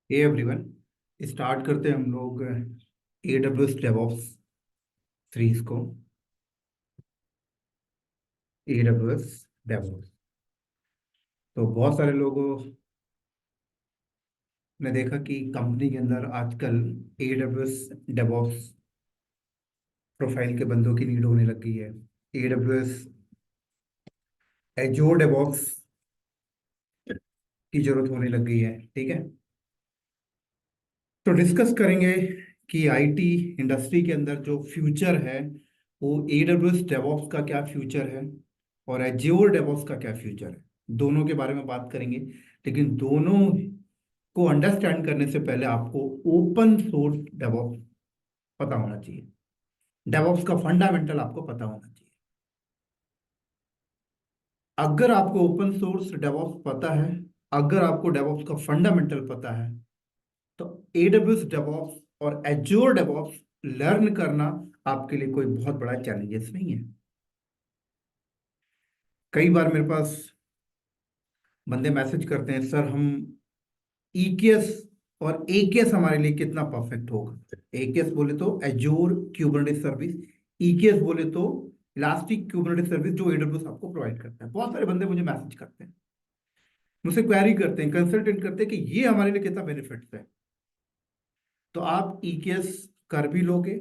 Hey everyone. Start करते हैं हम लोग AWS DevOps सीरीज को। AWS DevOps तो बहुत सारे लोगों ने देखा कि कंपनी के अंदर आजकल AWS DevOps प्रोफाइल के बंदों की नीड होने लग गई है। AWS Azure DevOps की जरूरत होने लग गई है। ठीक है, तो डिस्कस करेंगे कि आईटी इंडस्ट्री के अंदर जो फ्यूचर है वो AWS DevOps का क्या फ्यूचर है और Azure DevOps का क्या फ्यूचर है। दोनों के बारे में बात करेंगे, लेकिन दोनों को अंडरस्टैंड करने से पहले आपको ओपन सोर्स डेवॉप्स पता होना चाहिए। डेवॉप्स का फंडामेंटल आपको पता होना चाहिए। अगर आपको ओपन सोर्स डेवॉप्स पता है, अगर आपको डेवॉप्स का फंडामेंटल पता है, तो AWS DevOps और Azure DevOps लर्न करना आपके लिए कोई बहुत बड़ा चैलेंजेस नहीं है। कई बार मेरे पास बंदे मैसेज करते हैं, सर हम EKS और AKS हमारे लिए कितना परफेक्ट होगा। AKS बोले तो Azure Kubernetes सर्विस, EKS बोले तो इलास्टिक Kubernetes सर्विस जो AWS आपको प्रोवाइड करता है। बहुत सारे बंदे मुझे मैसेज करते हैं, मुझसे क्वेरी करते हैं, कंसल्टेंट करते हैं कि ये हमारे लिए कितना बेनिफिट्स है। तो आप EKS कर भी लोगे,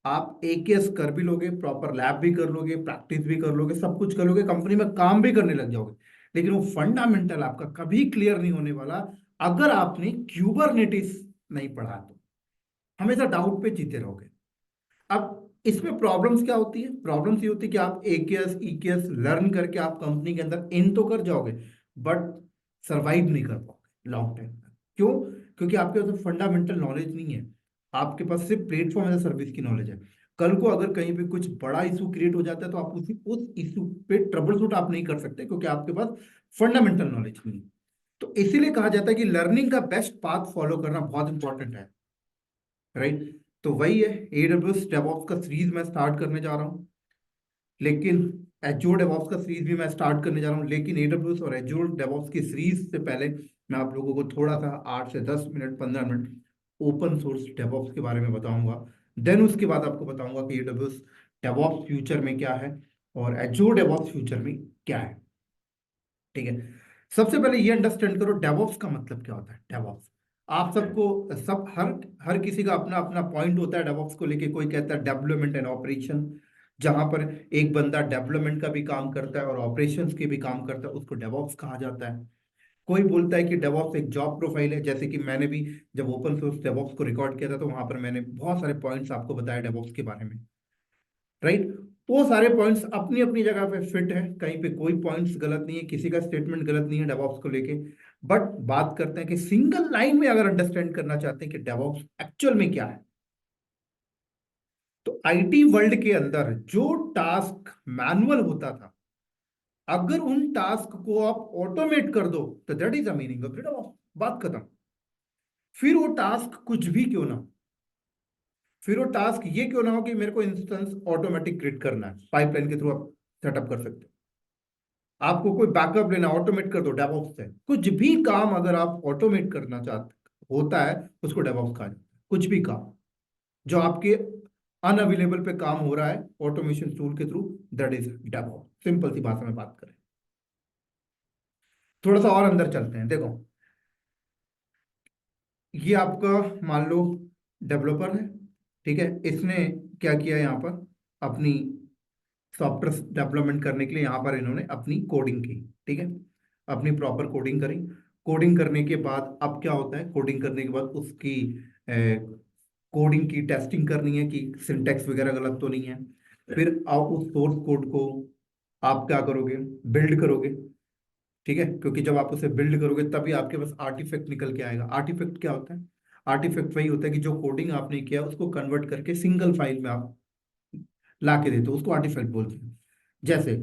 आप AKS कर भी लोगे, प्रॉपर लैब भी कर लोगे, प्रैक्टिस भी कर लोगे, सब कुछ कर लोगे, कंपनी में काम भी करने लग जाओगे, लेकिन वो फंडामेंटल आपका कभी क्लियर नहीं होने वाला अगर आपने क्यूबरनेटिस नहीं पढ़ा। तो हमेशा डाउट पे जीते रहोगे। अब इसमें प्रॉब्लम्स क्या होती है? प्रॉब्लम्स ये होती है कि आप AKS EKS लर्न करके आप कंपनी के अंदर इन तो कर जाओगे, बट सरवाइव नहीं कर पाओगे लॉन्ग टाइम तक। क्यों? क्योंकि आपके पास फंडामेंटल नॉलेज नहीं है, आपके पास सिर्फ प्लेटफॉर्म एज सर्विस की नॉलेज है। कल को अगर कहीं पे कुछ बड़ा इशू क्रिएट हो जाता है तो आप उस इशू पे ट्रबल शूट आप नहीं कर सकते, क्योंकि आपके पास फंडामेंटल नॉलेज नहीं है। तो इसीलिए कहा जाता है कि लर्निंग का बेस्ट पाथ फॉलो करना बहुत इंपॉर्टेंट है। राइट, तो वही है। AWS DevOps का सीरीज मैं स्टार्ट करने जा रहा हूँ, लेकिन Azure DevOps का सीरीज भी मैं स्टार्ट करने जा रहा हूँ। लेकिन AWS और Azure DevOps की सीरीज से पहले मैं आप लोगों को थोड़ा सा 8 से 10 minute 15 minute open source DevOps के बारे में बताऊंगा। देन उसके बाद आपको बताऊंगा कि AWS DevOps फ्यूचर में क्या है और Azure DevOps फ्यूचर में क्या है। ठीक है, सबसे पहले ये अंडरस्टैंड करो डेवॉप्स का मतलब क्या होता है। डेवॉप्स आप सबको सब हर हर किसी का अपना अपना पॉइंट होता है डेवॉप्स को लेके। कोई कहता है डेवलपमेंट एंड ऑपरेशन, जहां पर एक बंदा डेवलपमेंट का भी काम करता है और ऑपरेशंस के भी काम करता है, उसको डेवॉप्स कहा जाता है। कोई बोलता है कि डेवॉप्स एक जॉब प्रोफाइल है, जैसे कि मैंने भी जब ओपन सोर्स डेवॉप्स को रिकॉर्ड किया था तो वहां पर मैंने बहुत सारे पॉइंट्स आपको बताया डेवॉप्स के बारे में। राइट, वो सारे पॉइंट्स अपनी अपनी जगह पे फिट है, कहीं पे कोई पॉइंट्स गलत नहीं है, किसी का स्टेटमेंट गलत नहीं है डेवॉप्स को लेके। बट बात करते हैं कि सिंगल लाइन में अगर अंडरस्टैंड करना चाहते हैं कि डेवॉप्स एक्चुअल में क्या है, तो आईटी वर्ल्ड के अंदर जो टास्क मैनुअल होता था, अगर उन टास्क को आप ऑटोमेट कर दो तो that is the meaning of DevOps. बात खत्म। फिर वो टास्क कुछ भी क्यों ना हो, फिर वो टास्क ये क्यों ना हो कि मेरे को इंस्टेंस ऑटोमेटिक क्रिएट करना है, पाइपलाइन के थ्रू आप सेटअप कर सकते हो। आपको कोई बैकअप लेना, ऑटोमेट कर दो डेवऑप्स से। कुछ भी काम अगर आप ऑटोमेट करना चाहते होता है, उसको डेवऑप्स कहा जाता है। कुछ भी काम जो आपके अनअवेलेबल पे काम हो रहा है ऑटोमेशन टूल के through, that is DevOps. Simple सी भाषा में बात करें, थोड़ा सा और अंदर चलते हैं। देखो, ये आपका मान लो डेवलपर है, ठीक है। इसने क्या किया यहाँ पर, अपनी सॉफ्टवेयर डेवलपमेंट करने के लिए यहाँ पर इन्होंने अपनी कोडिंग की। ठीक है, अपनी प्रॉपर कोडिंग करी। कोडिंग करने के बाद अब क्या होता है, कोडिंग करने के बाद उसकी कोडिंग की टेस्टिंग करनी है कि सिंटैक्स वगैरह गलत तो नहीं है। फिर आप उस सोर्स कोड को आप क्या करोगे, बिल्ड करोगे। ठीक है, क्योंकि जब आप उसे बिल्ड करोगे तभी आपके पास आर्टिफैक्ट निकल के आएगा। आर्टिफैक्ट क्या होता है? आर्टिफैक्ट वही होता है कि जो कोडिंग आपने किया उसको कन्वर्ट करके सिंगल फाइल में आप ला के देते हो, उसको आर्टिफैक्ट बोलते हैं। जैसे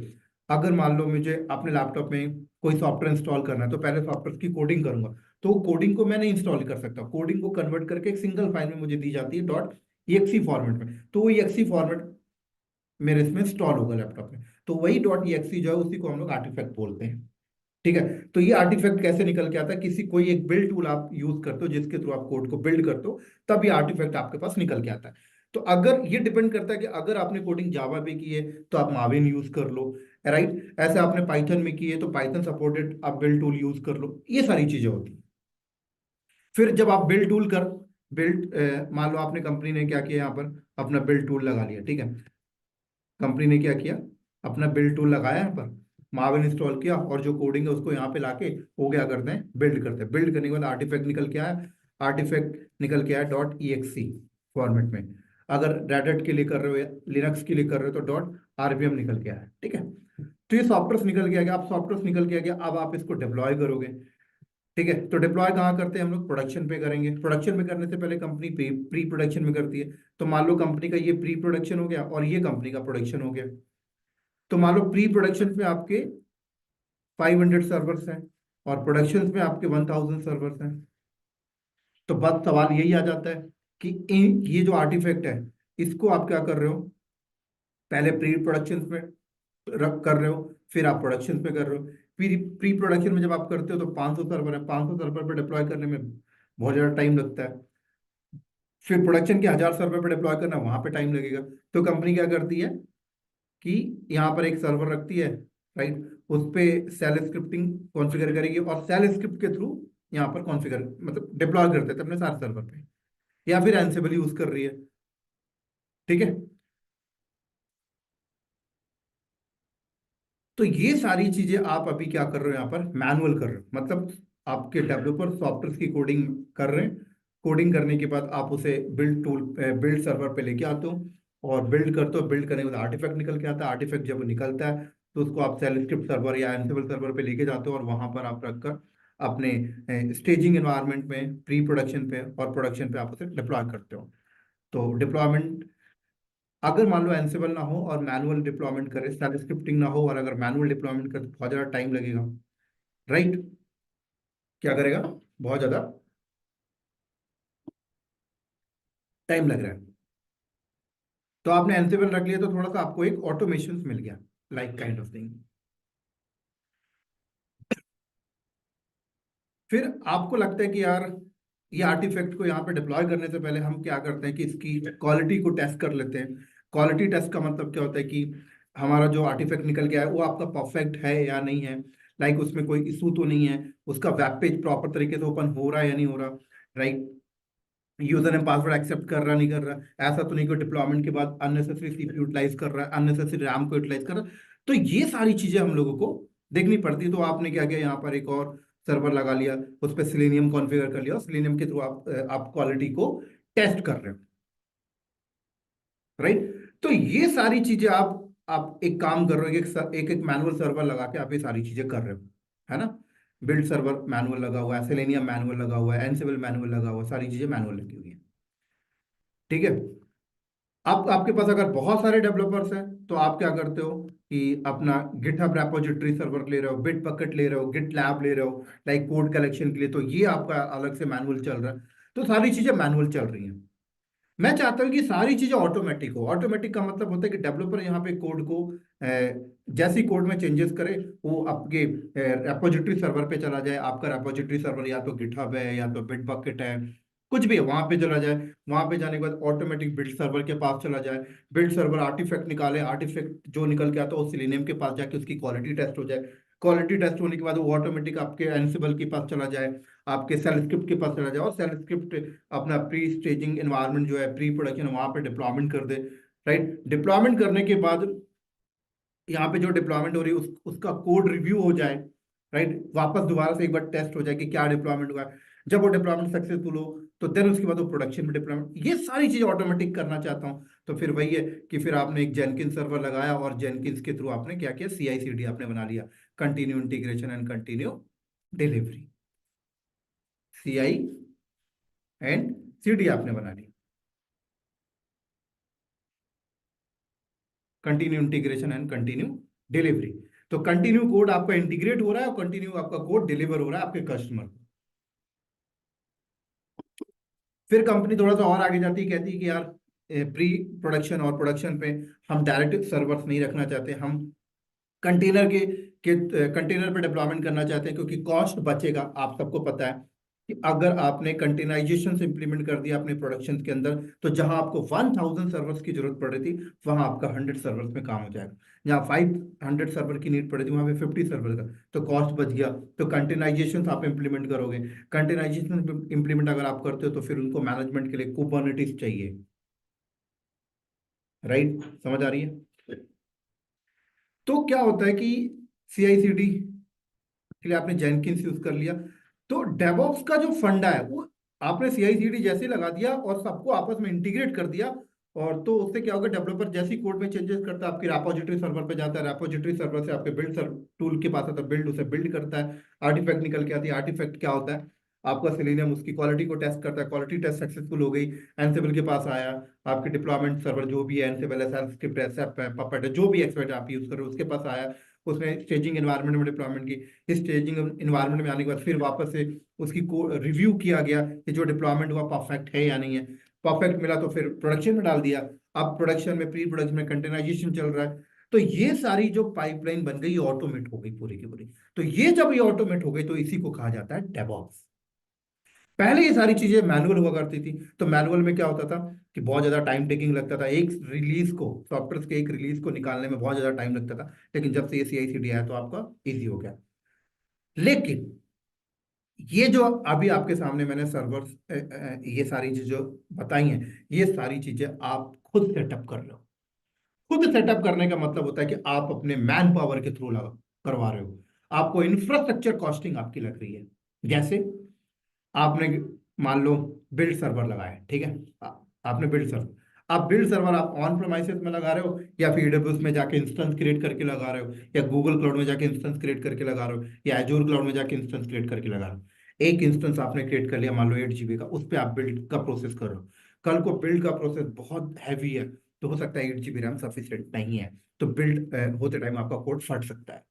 अगर मान लो मुझे अपने लैपटॉप में कोई सॉफ्टवेयर इंस्टॉल करना है, तो पहले सॉफ्टवेयर की कोडिंग करूंगा, तो कोडिंग को मैं नहीं इंस्टॉल कर सकता। कोडिंग को कन्वर्ट करके एक सिंगल फाइल में मुझे दी जाती है डॉट EXE फॉर्मेट में, तो वो EXE फॉर्मेट मेरे इसमें इंस्टॉल होगा लैपटॉप में। तो वही डॉट EXE जो है उसी को हम लोग आर्टिफैक्ट बोलते हैं। ठीक है। तो ये आर्टिफैक्ट कैसे निकल के आता है, किसी कोई एक बिल्ड टूल आप यूज करते हो जिसके थ्रू आप कोड को बिल्ड करते हो, तब ये आर्टिफैक्ट आपके पास निकल के आता है। तो अगर ये डिपेंड करता है कि अगर आपने कोडिंग जावा पे की है तो आप माविन यूज कर लो, राइट। ऐसे आपने पाइथन में की है तो पाइथन सपोर्टेड आप बिल्ड टूल यूज कर लो, ये सारी चीजें होती हैं। फिर जब आप बिल्ड टूल कर बिल्ड, मान लो आपने कंपनी ने क्या किया, यहाँ पर अपना बिल्ड टूल लगा लिया, ठीक है। कंपनी ने क्या किया, अपना बिल्ड टूल लगाया यहाँ पर, मार्विन इंस्टॉल किया, और जो कोडिंग है उसको यहाँ पे लाके वो क्या करते हैं, बिल्ड करते हैं। बिल्ड करने के बाद आर्टिफैक्ट निकल के आया, आर्टिफैक्ट निकल के आया डॉट EXE फॉर्मेट में। अगर रेड हैट के लिए कर रहे हो या लिनक्स के लिए कर रहे हो तो डॉट RPM निकल के आया, ठीक है। तो ये सॉफ्टवेयर निकल के आ गया। अब सॉफ्टवेयर निकल के आ गया, अब आप इसको डिप्लॉय करोगे, ठीक है। तो डिप्लॉय कहाँ करते हैं हम लोग, प्रोडक्शन पे करेंगे। प्रोडक्शन में करने से पहले कंपनी प्री प्रोडक्शन में करती है। तो मान लो कंपनी का ये प्री प्रोडक्शन हो गया और ये कंपनी का प्रोडक्शन हो गया। तो मान लो प्री प्रोडक्शन पे आपके 500 सर्वर्स हैं और प्रोडक्शन में आपके 1000 सर्वर्स हैं। तो बस सवाल यही आ जाता है कि ये जो आर्टिफैक्ट है, इसको आप क्या कर रहे हो, पहले प्री प्रोडक्शन में रख कर रहे हो, फिर आप प्रोडक्शन पे कर रहे हो। फिर प्री प्रोडक्शन में जब आप करते हो तो 500 सर्वर है, 500 सर्वर पे डिप्लॉय करने में बहुत ज़्यादा टाइम लगता है। फिर प्रोडक्शन के 1000 सर्वर पे डिप्लॉय करना, वहां पे टाइम लगेगा। तो कंपनी क्या करती है कि यहाँ पर एक सर्वर रखती है, राइट। उस पे सेल स्क्रिप्टिंग कॉन्फ़िगर करेगी और सेल स्क्रिप्ट के थ्रू यहाँ पर कॉन्फ़िगर मतलब डिप्लॉय कर देते हैं अपने सारे सर्वर पे, या फिर एंसिबल यूज कर रही है, ठीक है। तो ये सारी चीजें आप अभी क्या कर रहे हो, यहाँ पर मैनुअल कर रहे हो, मतलब आपके डेवलपर सॉफ्टवेयर की कोडिंग कर रहे हैं। कोडिंग करने के बाद आप उसे बिल्ड टूल बिल्ड सर्वर पे लेके आते हो और बिल्ड करते हो। बिल्ड करने के बाद आर्टिफैक्ट निकल के आता है। आर्टिफैक्ट जब निकलता है तो उसको आप सेल स्क्रिप्ट सर्वर या एंसिबल सर्वर पे लेके जाते हो और वहां पर आप रखकर अपने स्टेजिंग एनवायरनमेंट में, प्री प्रोडक्शन पे और प्रोडक्शन पे आप उसे डिप्लॉय करते हो। तो डिप्लॉयमेंट, अगर मान लो एंसिबल ना हो और मैनुअल डिप्लॉयमेंट करे, स्टाइल स्क्रिप्टिंग ना हो और अगर मैनुअल डिप्लॉयमेंट करे तो बहुत ज़्यादा टाइम लगेगा, राइट। क्या करेगा, बहुत ज़्यादा टाइम लग रहा है। तो आपने एंसिबल रख लिया तो थोड़ा सा आपको एक ऑटोमेशन मिल गया, लाइक काइंड ऑफ थिंग। फिर आपको लगता है कि यार ये आर्टिफैक्ट को यहाँ पे डिप्लॉय करने से पहले हम क्या करते हैं कि इसकी क्वालिटी को टेस्ट कर लेते हैं। क्वालिटी टेस्ट का मतलब क्या होता है कि हमारा जो आर्टिफैक्ट निकल गया है वो आपका परफेक्ट है या नहीं है, लाइक उसमें कोई इशू तो नहीं है, उसका वेब पेज प्रॉपर तरीके से ओपन हो रहा है या नहीं हो रहा, राइट। यूजर ने पासवर्ड एक्सेप्ट कर रहा नहीं कर रहा, ऐसा तो नहीं कि डिप्लॉयमेंट के बाद अननेसेसरी CPU यूटिलाइज कर रहा है, अननेसेसरी रैम को यूटिलाइज कर रहा है। तो ये सारी चीजें हम लोगों को देखनी पड़ती है। तो आपने क्या किया, यहाँ पर एक और सर्वर लगा लिया, उस पर सिलेनियम कॉन्फ़िगर कर लिया और सिलेनियम के थ्रू आप क्वालिटी को टेस्ट कर रहे हो, राइट। तो ये सारी चीजें आप एक काम कर रहे हो, एक एक मैनुअल सर्वर लगा के आप ये सारी चीजें कर रहे हो, है ना। बिल्ड सर्वर मैनुअल लगा हुआ है, सेलेनियम मैनुअल लगा हुआ है, एनसिबल मैनुअल लगा हुआ है, सारी चीजें मैनुअल लगी हुई है, ठीक है। आप आपके पास अगर बहुत सारे डेवलपर्स हैं तो आप क्या करते हो कि अपना गिटहब रेपोजिटरी सर्वर ले रहे हो, बिट बकेट ले रहे हो, गिट लैब ले रहे हो, लाइक कोड कलेक्शन के लिए, तो ये आपका अलग से मैनुअल चल रहा है। तो सारी चीजें मैनुअल चल रही हैं। मैं चाहता हूँ कि सारी चीजें ऑटोमेटिक हो। ऑटोमेटिक का मतलब होता है कि डेवलपर यहाँ पे कोड को जैसी कोड में चेंजेस करे वो आपके रेपोजिटरी सर्वर पे चला जाए। आपका रेपोजिटरी सर्वर या तो गिटहब है या तो बिट बकेट है, कुछ भी है, वहां पे चला जाए। वहां पे जाने के बाद ऑटोमेटिक बिल्ड सर्वर के पास चला जाए। बिल्ड सर्वर आर्टिफैक्ट निकाले, आर्टिफैक्ट जो निकल के आता है वो सिलेनियम के पास जाके उसकी क्वालिटी टेस्ट हो जाए। क्वालिटी टेस्ट होने के बाद वो ऑटोमेटिक आपके एनसिबल के पास चला जाए, आपके सेल स्क्रिप्ट के पास चला जाए और सेल स्क्रिप्ट अपना प्री स्टेजिंग एनवायरनमेंट जो है, प्री प्रोडक्शन, वहां पे डिप्लॉयमेंट कर दे, राइट। डिप्लॉयमेंट करने के बाद यहाँ पे जो डिप्लॉयमेंट हो रही है उसका कोड रिव्यू हो जाए, राइट। वापस दोबारा से एक बार टेस्ट हो जाए कि क्या डिप्लॉयमेंट हुआ है। जब वो डिप्लॉयमेंट सक्सेसफुल हो तो देन उसके बाद वो प्रोडक्शन में डिप्लॉयमेंट, ये सारी चीजें ऑटोमेटिक करना चाहता हूँ। तो फिर वही है कि फिर आपने एक जेनकिन सर्वर लगाया और जेनकिन्स के थ्रू आपने क्या किया, CI/CD आपने बना लिया, continue integration and continue delivery, CI/CD आपने बना ली, continue integration and continue delivery. तो कंटिन्यू कोड आपका इंटीग्रेट हो रहा है और कंटिन्यू आपका कोड डिलीवर हो रहा है आपके कस्टमर को। फिर कंपनी थोड़ा सा और आगे जाती है, कहती है कि यार प्री प्रोडक्शन और प्रोडक्शन पे हम डायरेक्ट सर्वर्स नहीं रखना चाहते, हम कंटेनर के कि कंटेनर पे डिप्लॉयमेंट करना चाहते हैं क्योंकि कॉस्ट बचेगा। आप सबको पता है कि अगर आपने कंटेनराइजेशन से इंप्लीमेंट कर दिया अपने प्रोडक्शन के अंदर, तो जहां आपको 1000 सर्वर्स की जरूरत पड़ रही थी, वहां आपका 100 सर्वर्स में काम हो जाएगा। जहाँ 500 सर्वर की नीड पड़ी थी, वहां पे 50 सर्वर का, तो कॉस्ट बच गया। तो कंटेनराइजेशन आप इंप्लीमेंट करोगे, कंटेनराइजेशन इंप्लीमेंट अगर आप करते हो तो फिर उनको मैनेजमेंट के लिए कुबरनेटिस चाहिए। राइट, समझ आ रही है? तो क्या होता है कि CI/CD के लिए आपने जेनकिंस यूज कर लिया, तो डेवऑप्स का जो फंडा है वो आपने CI/CD जैसे ही लगा दिया और सबको आपस में इंटीग्रेट कर दिया। और तो उससे क्या होगा, डेवलपर जैसी कोड में चेंजेस करता है, आपकी रेपोजिटरी सर्वर पे जाता है, रेपोजिटरी सर्वर से आपके बिल्ड टूल के पास आता है, बिल्ड उसे बिल्ड करता है, आर्टिफैक्ट निकल के आती है। आर्टिफैक्ट क्या होता है, आपका सेलेनियम उसकी क्वालिटी को टेस्ट करता है, क्वालिटी टेस्ट सक्सेसफुल हो गई, एनसिबल के पास आया, आपके डिप्लॉयमेंट सर्वर जो भी है, एनसिबल है, स्क्रिप्ट है, SAP है, पपेट है, जो भी एक्सपर्ट आप यूज कर रहे हो उसके पास आया, उसने स्टेजिंग एनवायरनमेंट में डिप्लॉयमेंट की। इस स्टेजिंग एनवायरनमेंट में आने के बाद फिर वापस से उसकी रिव्यू किया गया कि जो डिप्लॉयमेंट हुआ परफेक्ट है या नहीं है। परफेक्ट मिला तो फिर प्रोडक्शन में डाल दिया। अब प्रोडक्शन में, प्री प्रोडक्शन में कंटेनराइजेशन चल रहा है। तो ये सारी जो पाइपलाइन बन गई ऑटोमेट हो गई पूरी की पूरी। तो ये जब ये ऑटोमेट हो गई तो इसी को कहा जाता है डेवऑप्स। पहले ये सारी चीजें मैनुअल हुआ करती थी, तो मैनुअल में क्या होता था कि बहुत ज्यादा टाइम टेकिंग लगता था, एक रिलीज को, सॉफ्टवेयर के एक रिलीज को निकालने में बहुत ज्यादा टाइम लगता था। लेकिन जब से ये CI/CD आया तो आपका इजी हो गया। लेकिन ये जो अभी आपके सामने मैंने सर्वर, ये सारी चीजें जो बताई हैं, ये सारी चीजें आप खुद सेटअप कर लो। खुद सेटअप करने का मतलब होता है कि आप अपने मैन पावर के थ्रू लगा करवा रहे हो। आपको इंफ्रास्ट्रक्चर कॉस्टिंग आपकी लग रही है। जैसे आपने, मान लो, बिल्ड सर्वर लगाया, ठीक है। आपने बिल्ड सर्वर, आप बिल्ड सर्वर आप ऑन प्रोमाइसेस में लगा रहे हो, या फिर AWS में जाके इंस्टेंस क्रिएट करके लगा रहे हो, या गूगल क्लाउड में जाके इंस्टेंस क्रिएट करके लगा रहे हो, या एजूर क्लाउड में जाके इंस्टेंस क्रिएट करके लगा रहे हो। एक इंस्टेंस आपने क्रिएट कर लिया, मान लो 8 GB का, उस पर आप बिल्ड का प्रोसेस कर रहे हो। कल को बिल्ड का प्रोसेस बहुत हैवी है, तो हो सकता है 8 GB रैम सफिशियंट नहीं है, तो बिल्ड होते टाइम आपका कोड फट सकता है।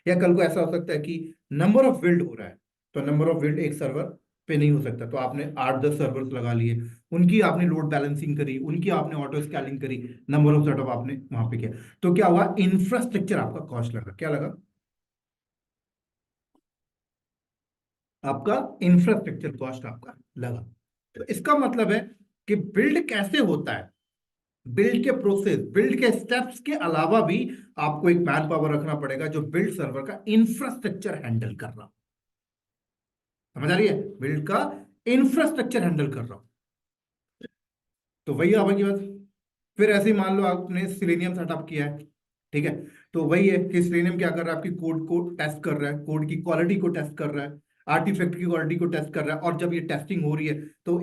या कल को ऐसा हो सकता है कि नंबर ऑफ बिल्ड हो रहा है, तो नंबर ऑफ बिल्ड एक सर्वर पे नहीं हो सकता, तो आपने 8-10 सर्वर्स लगा लिए, उनकी आपने लोड बैलेंसिंग करी, उनकी आपने ऑटो स्केलिंग करी, नंबर ऑफ सेटअप आपने वहां पे किया। तो क्या हुआ, इंफ्रास्ट्रक्चर आपका कॉस्ट लगा, क्या लगा, आपका इंफ्रास्ट्रक्चर कॉस्ट आपका लगा। तो इसका मतलब है कि बिल्ड कैसे होता है, बिल्ड के प्रोसेस, बिल्ड के स्टेप्स के अलावा भी आपको एक मैन पावर रखना पड़ेगा जो बिल्ड सर्वर का इंफ्रास्ट्रक्चर हैंडल कर रहा हो। समझ आ रही है, बिल्ड का इंफ्रास्ट्रक्चर हैंडल कर रहा हूं। तो वही आ की बात। फिर ऐसे ही मान लो आपने सिलेनियम सेटअप किया है, ठीक है। तो वही है कि सिलेनियम क्या कर रहा है, आपकी कोड को टेस्ट कर रहा है, कोड की क्वालिटी को टेस्ट कर रहा है, आर्टिफैक्ट की क्वालिटी को टेस्ट कर रहा है। और जब ये टेस्टिंग हो रही है तो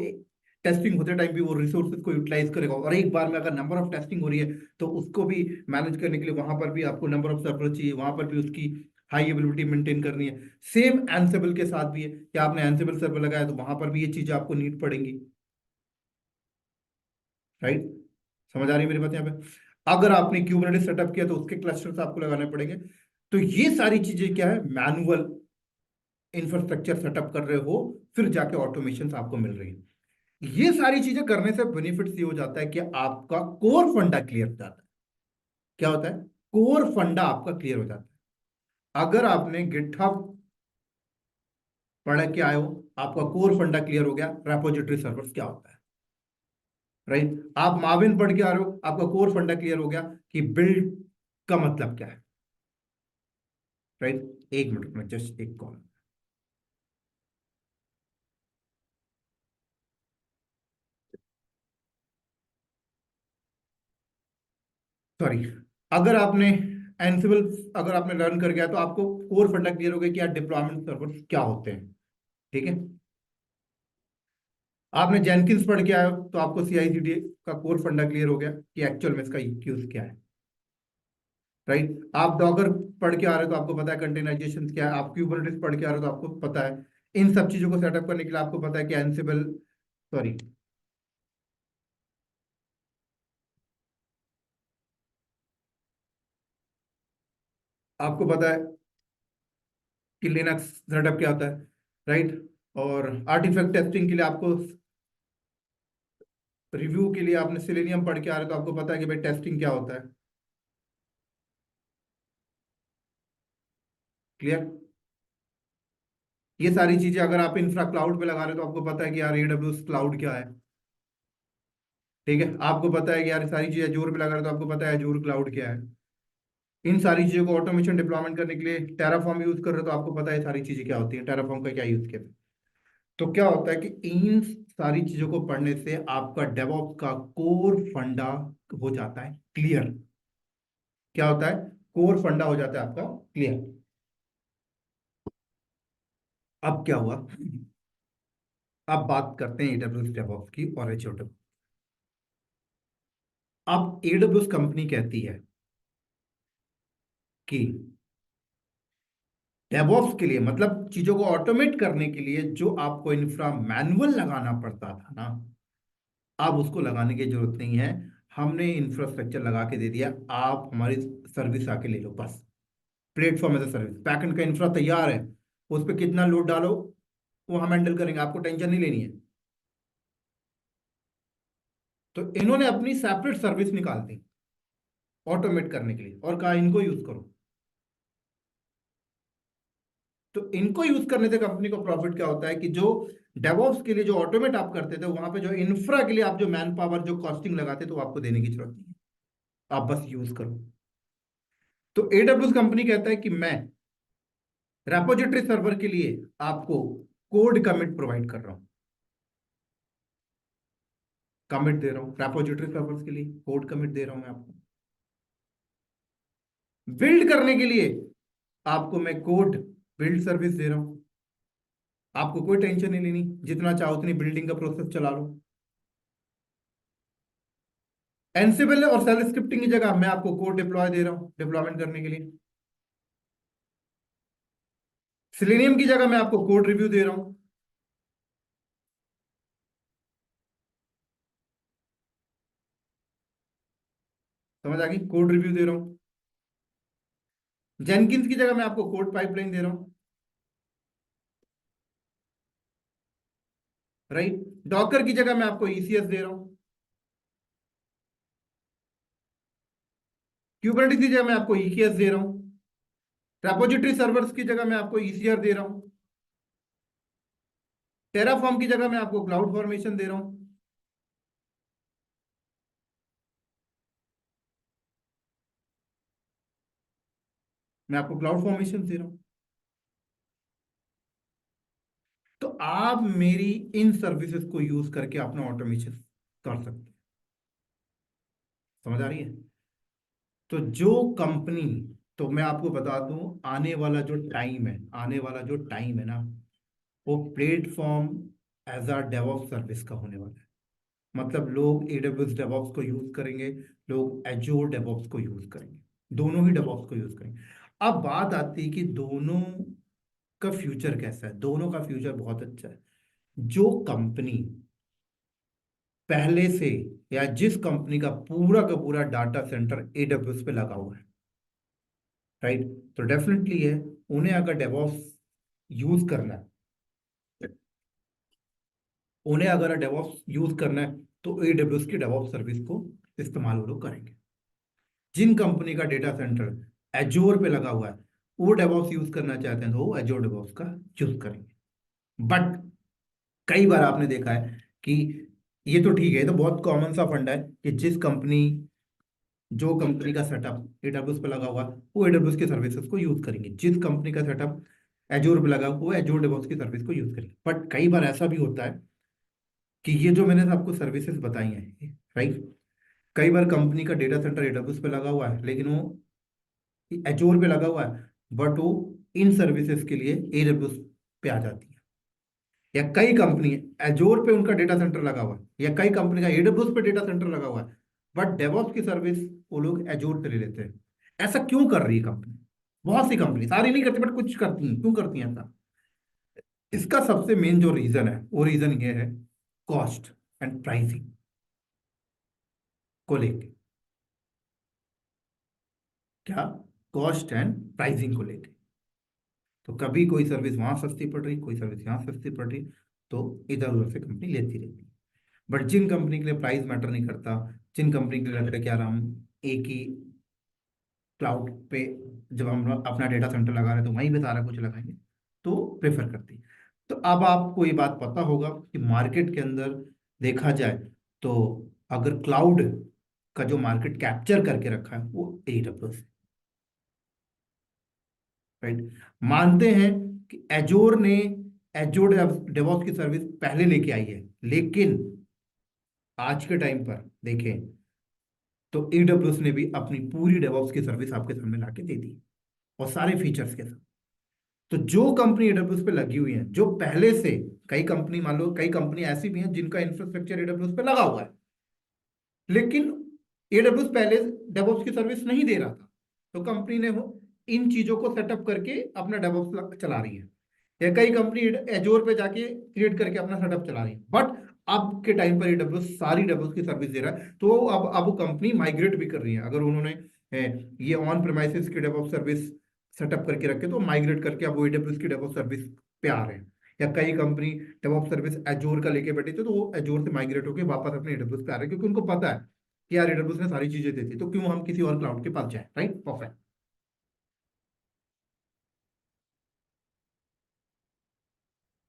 टेस्टिंग होते टाइम भी वो रिसोर्सेज को यूटिलाइज करेगा, और एक बार में अगर नंबर ऑफ टेस्टिंग हो रही है तो उसको भी मैनेज करने के लिए वहां पर भी आपको नंबर ऑफ सर्वर चाहिए, वहां पर भी उसकी हाई एबिलिटी मेंटेन करनी है। सेम एनसेबल के साथ भी है कि आपने एनसेबल सर्वर लगाया तो वहां पर भी ये चीजें आपको नीड पड़ेंगी। राइट, समझ आ रही है मेरी बात यहाँ पे? अगर आपने क्यूबरनेटिस सेटअप किया तो उसके क्लस्टर्स आपको लगाने पड़ेंगे। तो ये सारी चीजें क्या है, मैनुअल इंफ्रास्ट्रक्चर सेटअप कर रहे हो, फिर जाके ऑटोमेशन आपको मिल रही है। ये सारी चीजें करने से बेनिफिट्स ये हो जाता है कि आपका कोर फंडा क्लियर हो जाता है। क्या होता है, कोर फंडा आपका क्लियर हो जाता है। अगर आपने गिटहब पढ़ के आए हो, आपका कोर फंडा क्लियर हो गया, रेपोजिटरी सर्वर्स क्या होता है। राइट, आप माविन पढ़ के आ रहे हो, आपका कोर फंडा क्लियर हो गया कि बिल्ड का मतलब क्या है। राइट, एक मिनट में जस्ट एक कॉल, सॉरी। अगर आपने एनसिबल, अगर आपने लर्न कर गया तो आपको कोर फंडा क्लियर हो गया कि यार डिप्लॉयमेंट सर्वर क्या होते हैं। ठीक है, आपने जेनकिंस पढ़ के आए हो तो आपको CI/CD का कोर फंडा क्लियर हो गया कि एक्चुअल में इसका यूज क्या है। राइट, आप डॉगर पढ़ के आ रहे हो तो आपको पता है कंटेनराइजेशन क्या है, आप क्यूबरनेटिस पढ़ के आ रहे हो तो आपको पता है। इन सब चीजों को सेटअप करने के लिए आपको पता है कि एनसिबल, सॉरी, आपको पता है कि लिनक्स सेटअप क्या होता है। राइट, और आर्टिफैक्ट टेस्टिंग के लिए आपको, रिव्यू के लिए आपने सिलेनियम पढ़ के आ रहे हो तो आपको पता है कि भाई टेस्टिंग क्या होता है। क्लियर? ये सारी चीजें अगर आप इंफ्रा क्लाउड पे लगा रहे हो तो आपको पता है कि यार एडब्ल्यूएस क्लाउड क्या है। ठीक है, आपको पता है कि यार सारी चीजें एजूर पे लगा रहे हो तो आपको पता है एजूर क्लाउड क्या है। इन सारी चीजों को ऑटोमेशन डिप्लॉयमेंट करने के लिए टेराफॉर्म यूज कर रहे हो तो आपको पता है सारी चीजें क्या होती है, टेराफॉर्म का क्या यूज किया। तो क्या होता है कि इन सारी चीजों को पढ़ने से आपका डेवऑप्स का कोर फंडा हो जाता है क्लियर। क्या होता है? कोर फंडा हो जाता है आपका क्लियर। अब क्या हुआ? अब बात करते हैं एडब्ल्यूएस डेवऑप्स की और एजयोर। अब एडब्ल्यूएस कंपनी कहती है कि डेवऑप्स के लिए, मतलब चीजों को ऑटोमेट करने के लिए जो आपको इंफ्रा मैनुअल लगाना पड़ता था ना, अब उसको लगाने की जरूरत नहीं है। हमने इंफ्रास्ट्रक्चर लगा के दे दिया, आप हमारी सर्विस आके ले लो बस। Platform as a service, backend का इंफ्रा तैयार है, उस पर कितना लोड डालो वो हम हैंडल करेंगे, आपको टेंशन नहीं लेनी है। तो इन्होंने अपनी सेपरेट सर्विस निकाल दी ऑटोमेट करने के लिए और कहा इनको यूज करो। तो इनको यूज करने से कंपनी को प्रॉफिट क्या होता है कि जो डेवऑप्स के लिए जो ऑटोमेट आप करते थे, वहां पे जो इंफ्रा के लिए आप जो मैन पावर जो कॉस्टिंग लगाते तो आपको देने की जरूरत नहीं है, आप बस यूज करो। तो एडब्ल्यूएस कंपनी कहता है कि मैं रेपोजिटरी सर्वर के लिए आपको कोड कमिट प्रोवाइड कर रहा हूं, कमिट दे रहा हूं रेपोजिटरी सर्वर्स के लिए, कोड कमिट दे रहा हूं मैं आपको। बिल्ड करने के लिए आपको मैं कोड बिल्ड सर्विस दे रहा हूं, आपको कोई टेंशन नहीं लेनी, जितना चाहो उतनी बिल्डिंग का प्रोसेस चला लो। एनसिबल और सेल स्क्रिप्टिंग की जगह मैं आपको कोड डिप्लॉय दे रहा हूं डिप्लॉयमेंट करने के लिए। सिलेनियम की जगह मैं आपको कोड रिव्यू दे रहा हूं। समझ आ गई? कोड रिव्यू दे रहा हूं। जेनकिंस की जगह मैं आपको कोड पाइपलाइन दे रहा हूं। राइट? डॉकर की जगह मैं आपको ईसीएस दे रहा हूं। क्यूबरनेटिस की जगह मैं आपको ईकेएस दे रहा हूं। रेपोजिटरी सर्वर्स की जगह मैं आपको ईसीआर दे रहा हूं। टेराफॉर्म की जगह मैं आपको क्लाउड फॉर्मेशन दे रहा हूं। मैं आपको क्लाउड फॉर्मेशन दे रहा हूं। तो आप मेरी इन सर्विसेज को यूज करके अपना ऑटोमेशन कर सकते हैं। समझ आ रही है? तो जो कंपनी, तो मैं आपको बता दूं, आने वाला जो टाइम है, आने वाला जो टाइम है ना, वो platform as a DevOps service का होने वाला है। मतलब लोग एडब्ल्यूएस डेवऑप्स को यूज करेंगे, लोग एजोर डेवऑप्स को यूज करेंगे, दोनों ही डेवऑप्स को यूज करेंगे। अब बात आती है कि दोनों का फ्यूचर कैसा है। दोनों का फ्यूचर बहुत अच्छा है। जो कंपनी पहले से, या जिस कंपनी का पूरा डाटा सेंटर एडब्ल्यूएस पे लगा हुआ है, राइट, तो डेफिनेटली है, उन्हें अगर डेवऑप्स यूज करना है, उन्हें अगर डेवऑप्स यूज करना है तो एडब्ल्यूएस की डेवऑप्स सर्विस को इस्तेमाल वो लोग करेंगे। जिन कंपनी का डेटा सेंटर एजोर पे लगा हुआ है, वो डेवऑप्स यूज करना चाहते हैं तो वो एजोर डेवऑप्स का यूज करेंगे। बट कई बार आपने देखा है कि ये तो ठीक है, ये तो बहुत कॉमन सा फंडा है कि जिस कंपनी, जो कंपनी का सेटअप एडब्ल्यूएस पे लगा हुआ है, वो एडब्ल्यूएस की सर्विसेज को यूज करेंगे। जिस कंपनी का सेटअप एजोर पे लगा हुआ है, वो एजोर डेवऑप्स की सर्विस को यूज करेंगे। बट कई बार ऐसा भी होता है कि ये जो मैंने आपको सर्विसेज बताई हैं, राइट, कई बार कंपनी का डेटा सेंटर एडब्ल्यूएस पे लगा हुआ है लेकिन वो एजोर पे लगा हुआ है, बट वो इन सर्विसेज के लिए एडब्ल्यूएस पे आ जाती है। या कई कंपनी एजोर पे उनका डेटा सेंटर लगा हुआ है, या कई कंपनी का एडब्ल्यूएस पे डेटा सेंटर लगा हुआ है, बट डेवऑप्स की सर्विस वो लोग एजोर पे ले लेते हैं। ऐसा क्यों कर रही है कंपनी? बहुत सी कंपनी, सारी नहीं करती बट कुछ करती हैं। क्यों करती हैं ऐसा? इसका सबसे मेन जो रीजन है, वो रीजन ये है, कॉस्ट एंड प्राइसिंग को लेके। क्या? कॉस्ट एंड प्राइसिंग को लेके। तो कभी कोई सर्विस वहां सस्ती पड़ रही, कोई सर्विस यहाँ सस्ती पड़ रही, तो इधर उधर से कंपनी लेती रहती है। बट जिन कंपनी के लिए प्राइस मैटर नहीं करता, जिन कंपनी के लिए लगता है कि यार हम एक ही क्लाउड पे जब हम अपना डेटा सेंटर लगा रहे हैं तो वहीं पे सारा कुछ लगाएंगे, तो प्रेफर करती है। तो अब आपको ये बात पता होगा कि मार्केट के अंदर देखा जाए तो अगर क्लाउड का जो मार्केट कैप्चर करके रखा है वो AWS है, राइट। मानते हैं कि एजोर ने एजोर डेवॉप्स की सर्विस पहले लेके आई है, लेकिन आज के टाइम पर देखें तो AWS ने भी अपनी पूरी डेवॉप्स की सर्विस आपके सामने लाके दे दी, और सारे फीचर्स के साथ। तो जो कंपनी AWS पे लगी हुई है, जो पहले से, कई कंपनी मान लो, कई कंपनी ऐसी भी हैं जिनका इंफ्रास्ट्रक्चर AWS पे लगा हुआ है, लेकिन AWS पहले डेवऑप्स की सर्विस नहीं दे रहा था, तो कंपनी ने वो इन चीजों को सेटअप करके अपना डेवऑप्स चला रही है, या कई कंपनी एजोर पे जाके क्रिएट करके अपना सेटअप चला रही है। बट अब के टाइम पर AWS सारी डेवऑप्स की सर्विस दे रहा है, तो अब वो कंपनी माइग्रेट भी कर रही है। अगर उन्होंने ये ऑन प्रेमाइसिस की डेवऑप्स सर्विस सेटअप करके रखे तो माइग्रेट करके अब वो AWS की डेवऑप्स सर्विस पे आ रहे हैं। या कई कंपनी डेवऑप्स सर्विस एजोर का लेके बैठी थी, तो वो एजोर से माइग्रेट होकर वापस अपने AWS पे आ रहे हैं, क्योंकि उनको पता है कि यार AWS ने सारी चीजें दी थी, तो क्यों हम किसी और क्लाउड के पास जाए, राइट। परफेक्ट।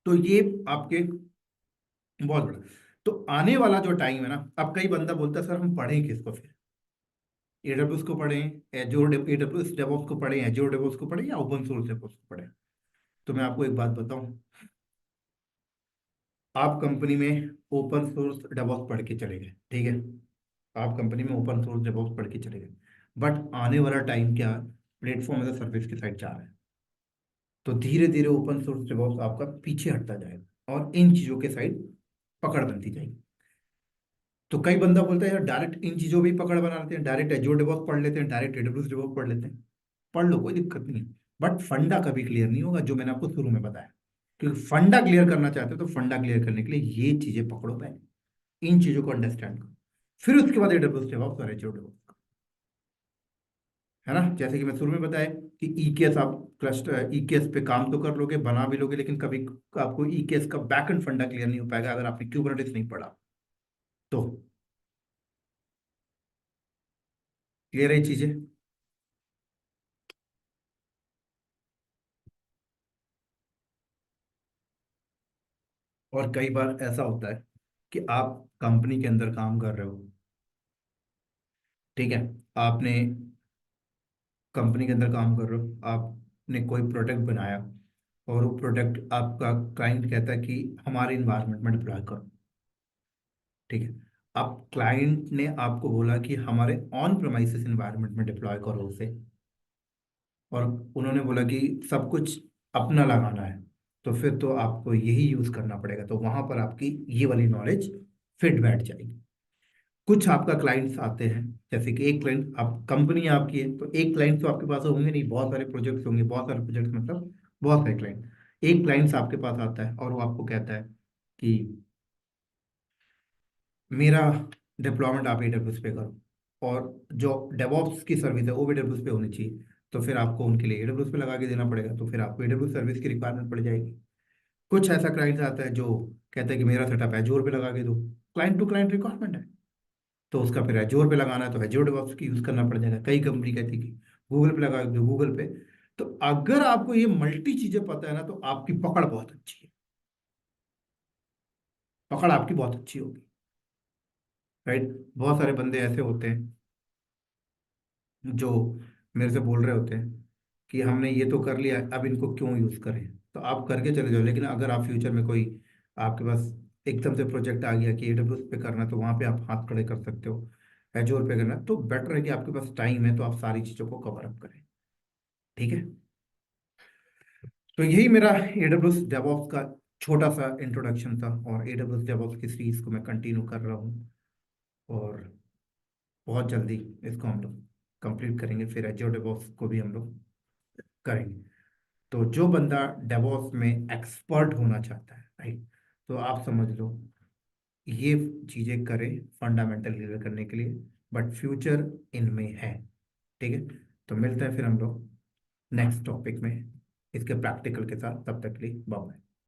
तो ये आपके बहुत बड़ा। तो आने वाला जो टाइम है ना, अब कई बंदा बोलता है सर हम पढ़ें किसको फिर, AWS को पढ़ें, एजोर AWS डेवऑप्स को पढ़ें, एजोर डेवऑप्स को पढ़ें, या ओपन सोर्स डेवऑप्स को पढ़ें। तो मैं आपको एक बात बताऊं, आप कंपनी में ओपन सोर्स डेवऑप्स पढ़ के चले गए, ठीक है, आप कंपनी में ओपन सोर्स डेवऑप्स पढ़ के चले गए, बट आने वाला टाइम क्या, प्लेटफॉर्म एज अ सर्विस की साइड जा रहा है। तो धीरे धीरे ओपन सोर्स डेवऑप्स आपका पीछे हटता जाएगा और इन चीजों के साइड पकड़ बनती जाएगी। तो कई बंदा बोलता है यार डायरेक्ट इन चीजों भी पकड़ बना लेते हैं, डायरेक्ट एजोर डेवऑप्स पढ़ लेते हैं, डायरेक्ट AWS डेवऑप्स पढ़ लेते हैं। पढ़ लो, कोई दिक्कत नहीं है, बट फंडा कभी क्लियर नहीं होगा, जो मैंने आपको शुरू में बताया। क्योंकि फंडा क्लियर करना चाहते हो तो फंडा क्लियर करने के लिए ये चीजें पकड़ो पहले, इन चीजों को अंडरस्टैंड करो, फिर उसके बाद AWS डेवऑप्स और एजोर डेवऑप्स, है ना। जैसे कि मैं शुरू में बताया कि EKS, आप क्लस्टर EKS पे काम तो कर लोगे, बना भी लोगे, लेकिन कभी आपको EKS का बैकएंड फंडा क्लियर नहीं हो पाएगा अगर आपने क्यूबरनेटिस नहीं पढ़ा। तो क्लियर है ये चीजें। और कई बार ऐसा होता है कि आप कंपनी के अंदर काम कर रहे हो, ठीक है, आपने कंपनी के अंदर काम कर रहे हो, आपने कोई प्रोडक्ट बनाया, और वो प्रोडक्ट आपका क्लाइंट कहता है कि हमारे इन्वायरमेंट में डिप्लॉय करो, ठीक है। अब क्लाइंट ने आपको बोला कि हमारे ऑन प्रेमाइसिस इन्वायरमेंट में डिप्लॉय करो उसे, और उन्होंने बोला कि सब कुछ अपना लगाना है, तो फिर तो आपको यही यूज करना पड़ेगा, तो वहां पर आपकी ये वाली नॉलेज फिट बैठ जाएगी। कुछ आपका क्लाइंट्स आते हैं, जैसे कि एक क्लाइंट, आप कंपनी आपकी है तो एक क्लाइंट तो आपके पास होंगे नहीं, बहुत सारे प्रोजेक्ट्स होंगे, बहुत सारे प्रोजेक्ट्स मतलब बहुत सारे क्लाइंट। एक क्लाइंट्स आपके पास आता है और वो आपको कहता है कि मेरा डिप्लॉयमेंट आप AWS पे करो, और जो डेवॉप्स की सर्विस है वो भी AWS पे होनी चाहिए, तो फिर आपको उनके लिए AWS पे लगा के देना पड़ेगा, तो फिर आपको AWS सर्विस की रिक्वायरमेंट पड़ जाएगी। कुछ ऐसा क्लाइंट आता है जो कहता है कि मेरा सेटअप एजोर पे लगा के दो, क्लाइंट टू क्लाइंट रिक्वायरमेंट है, तो उसका फिर एजोर पे लगाना है तो एजोर डेवऑप्स की यूज करना पड़ जाएगा। कई कंपनी कहती है कि गूगल पे लगा दो, गूगल पे। तो अगर आपको ये मल्टी चीजें पता है ना, तो आपकी पकड़ बहुत अच्छी है, पकड़ आपकी बहुत अच्छी होगी, राइट। बहुत सारे बंदे ऐसे होते हैं जो मेरे से बोल रहे होते हैं कि हमने ये तो कर लिया, अब इनको क्यों यूज करें। तो आप करके चले जाओ, लेकिन अगर आप फ्यूचर में कोई आपके पास एकदम से प्रोजेक्ट आ गया कि AWS पे करना है, तो वहां पे आप हाथ खड़े कर सकते हो, एजोर पे करना है, तो बेटर है कि आपके पास टाइम है तो आप सारी चीजों को कवर अप करें, ठीक है। तो यही मेरा AWS DevOps का छोटा सा इंट्रोडक्शन था, और AWS DevOps की सीरीज को मैं कंटिन्यू कर रहा हूँ, और बहुत जल्दी इसको हम लोग कंप्लीट करेंगे, फिर Azure DevOps को भी हम लोग करेंगे। तो जो बंदा डेवॉप्स में एक्सपर्ट होना चाहता है, राइट, तो आप समझ लो ये चीजें करें फंडामेंटल क्लियर करने के लिए, बट फ्यूचर इनमें है, ठीक है। तो मिलते हैं फिर हम लोग नेक्स्ट टॉपिक में इसके प्रैक्टिकल के साथ, तब तक के लिए बाय बाय।